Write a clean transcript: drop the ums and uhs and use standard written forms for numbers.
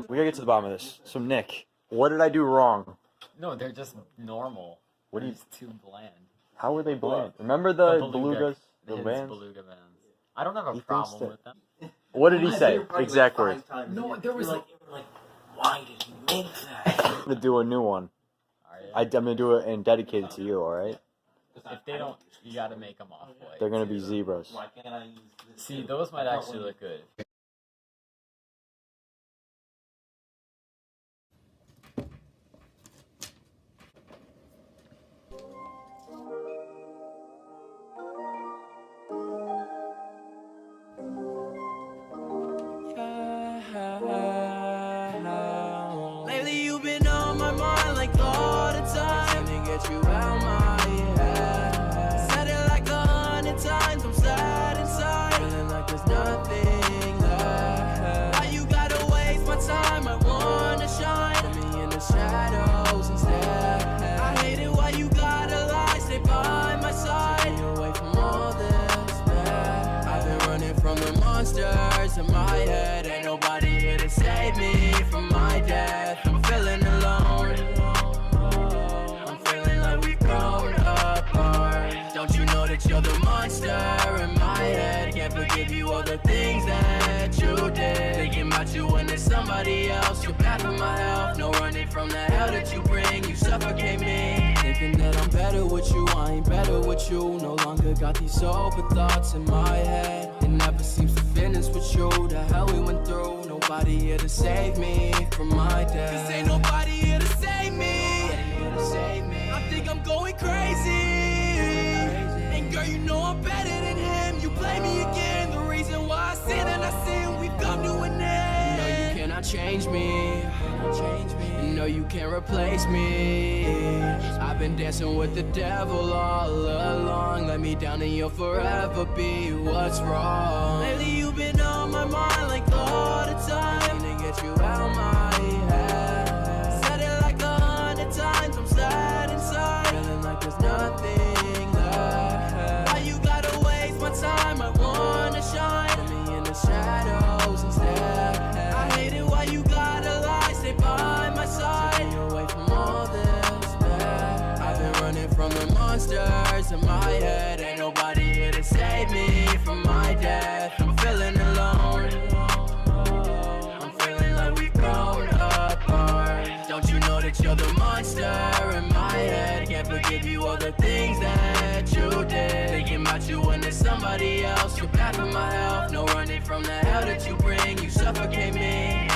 We gotta get to the bottom of this. So Nick, what did I do wrong? No, they're just normal. What are you? Too bland. How were they bland? Remember the Beluga. Belugas? The His Vans? Beluga Vans. I don't have a He problem thinks with them. What did he say? Exact words. No, there was like, why did he make that? I'm gonna do a new one. I'm gonna do it and dedicate it to you. All right? If they don't, you gotta make them off-white. They're gonna be zebras. Why can't I use this? See, those might actually look good. Lately you've been on my mind like all the time. To get you out my head. Said it like 100 times. I'm sad inside, feeling like there's nothing left. Why you gotta waste my time? I wanna shine. Put me in the shadows instead. I hate it. Why you gotta lie? Stay by my side. Stay away from all this bad. I've been running from the monsters in my head. Ain't nobody here to save me from my death. I'm feeling alone. I'm feeling like we've grown apart. Don't you know that you're the monster in my head? Can't forgive you all the things that you did. Thinking about you when there's somebody else. You're bad for my health. No running from the hell that you bring. You suffocate me. Thinking that I'm better with you, I ain't better with you. No longer got these sober thoughts in my head. It never seems to finish with you. The hell we went through. Nobody here to save me from my death. Cause ain't nobody here to save me. I think I'm going crazy. And girl, you know I'm better than him. You play me again. The reason why I sin and I sin, we've come to an end. No, you cannot change me. No, you can't replace me. I've been dancing with the devil all along. Let me down and you'll forever be what's wrong. Lately you've been on my mind like all the time. To get you out my head. Said it like 100 times. I'm sad inside, feeling like there's nothing left. Why you gotta waste my time? I wanna shine. Put me in the shadows instead. I hate it. Why you gotta lie? Stay by my side. Stay away from all this bad. I've been running from the monsters in my head. Ain't nobody here to save me from my death. I'm feeling alone. I'm feeling like we've grown apart. Don't you know that you're the monster in my head? Can't forgive you all the things that you did. Thinking about you when there's somebody else. You're bad for my health. No running from the hell that you bring. You suffocate me.